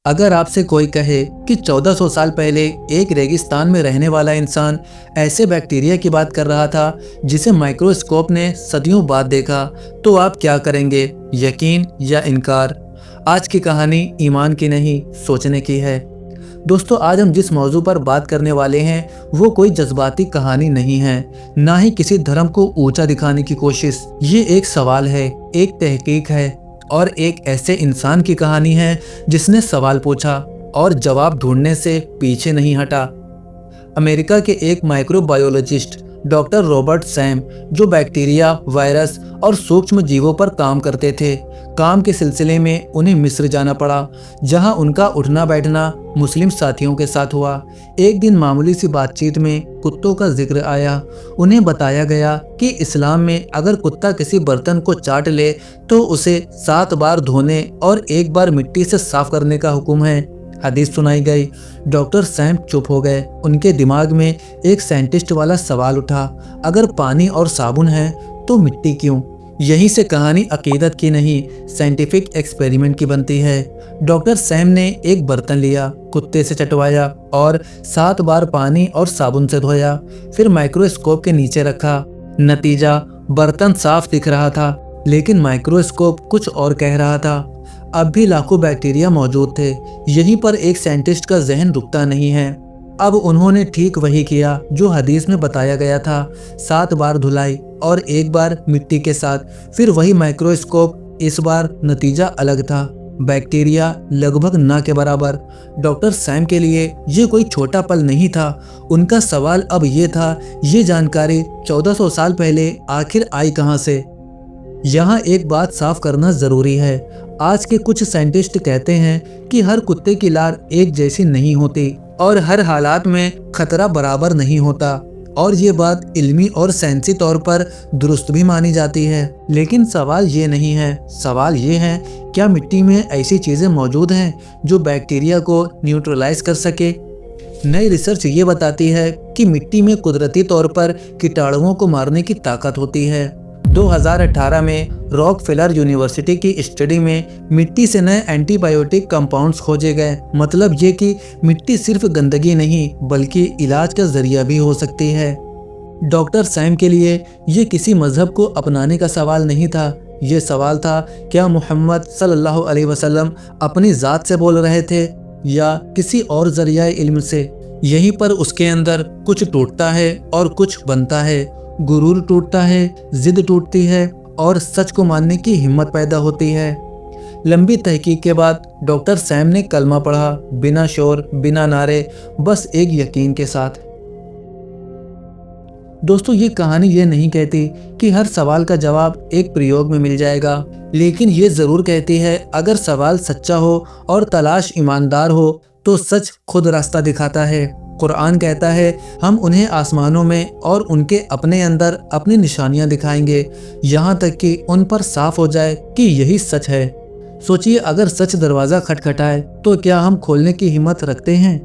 अगर आपसे कोई कहे कि 1400 साल पहले एक रेगिस्तान में रहने वाला इंसान ऐसे बैक्टीरिया की बात कर रहा था जिसे माइक्रोस्कोप ने सदियों बाद देखा, तो आप क्या करेंगे? यकीन या इनकार? आज की कहानी ईमान की नहीं, सोचने की है। दोस्तों, आज हम जिस मौजू पर बात करने वाले हैं वो कोई जज्बाती कहानी नहीं है, ना ही किसी धर्म को ऊंचा दिखाने की कोशिश। ये एक सवाल है, एक तहकीक है और एक ऐसे इंसान की कहानी है जिसने सवाल पूछा और जवाब ढूंढने से पीछे नहीं हटा। अमेरिका के एक माइक्रोबायोलॉजिस्ट डॉक्टर रॉबर्ट सैम, जो बैक्टीरिया, वायरस और सूक्ष्म जीवों पर काम करते थे, काम के सिलसिले में उन्हें मिस्र जाना पड़ा, जहां उनका उठना बैठना मुस्लिम साथियों के साथ हुआ। एक दिन मामूली सी बातचीत में कुत्तों का जिक्र आया। उन्हें बताया गया कि इस्लाम में अगर कुत्ता किसी बर्तन को चाट ले तो उसे 7 बार धोने और 1 बार मिट्टी से साफ करने का हुक्म है। हदीस सुनाई गई। डॉक्टर सैम चुप हो गए। उनके दिमाग में एक साइंटिस्ट वाला सवाल उठा, अगर पानी और साबुन है तो मिट्टी क्यों? यहीं से कहानी अकीदत की नहीं, साइंटिफिक एक्सपेरिमेंट की बनती है। डॉक्टर सैम ने एक बर्तन लिया, कुत्ते से चटवाया और 7 बार पानी और साबुन से धोया। फिर माइक्रोस्कोप के नीचे रखा। नतीजा, बर्तन साफ दिख रहा था, लेकिन माइक्रोस्कोप कुछ और कह रहा था। अब भी लाखों बैक्टीरिया मौजूद थे। यहीं पर एक साइंटिस्ट का जहन रुकता नहीं है। अब उन्होंने ठीक वही किया जो हदीस में बताया गया था। 7 बार धुलाई और 1 बार मिट्टी के साथ। फिर वही माइक्रोस्कोप, इस बार नतीजा अलग था। बैक्टीरिया लगभग ना के बराबर। डॉक्टर सैम के लिए ये कोई छोटा पल नहीं था। उनका सवाल अब ये था, ये जानकारी 1400 साल पहले आखिर आई कहाँ से? यहाँ एक बात साफ करना जरूरी है। आज के कुछ साइंटिस्ट कहते हैं कि हर कुत्ते की लार एक जैसी नहीं होती और हर हालात में खतरा बराबर नहीं होता, और ये बात इल्मी और साइंसी तौर पर दुरुस्त भी मानी जाती है। लेकिन सवाल ये नहीं है। सवाल ये है, क्या मिट्टी में ऐसी चीजें मौजूद हैं जो बैक्टीरिया को न्यूट्रलाइज कर सके? नई रिसर्च ये बताती है कि मिट्टी में कुदरती तौर पर कीटाणुओं को मारने की ताकत होती है। 2018 में रॉकफेलर यूनिवर्सिटी की स्टडी में मिट्टी से नए एंटीबायोटिक कंपाउंड्स खोजे गए। मतलब ये कि मिट्टी सिर्फ गंदगी नहीं बल्कि इलाज का जरिया भी हो सकती है। डॉक्टर सैम के लिए ये किसी मजहब को अपनाने का सवाल नहीं था। ये सवाल था, क्या मोहम्मद सल्लल्लाहु अलैहि वसल्लम अपनी ज़ात से बोल रहे थे या किसी और जरिया इल्म से? यहीं पर उसके अंदर कुछ टूटता है और कुछ बनता है। गुरूर टूटता है, जिद टूटती है और सच को मानने की हिम्मत पैदा होती है। लंबी तहकीक के बाद डॉक्टर सैम ने कलमा पढ़ा, बिना शोर, बिना नारे, बस एक यकीन के साथ। दोस्तों, ये कहानी ये नहीं कहती कि हर सवाल का जवाब एक प्रयोग में मिल जाएगा, लेकिन ये जरूर कहती है, अगर सवाल सच्चा हो और तलाश ईमानदार हो तो सच खुद रास्ता दिखाता है। कुरान कहता है, हम उन्हें आसमानों में और उनके अपने अंदर अपनी निशानियां दिखाएंगे, यहाँ तक कि उन पर साफ हो जाए कि यही सच है। सोचिए, अगर सच दरवाज़ा खटखटाए तो क्या हम खोलने की हिम्मत रखते हैं?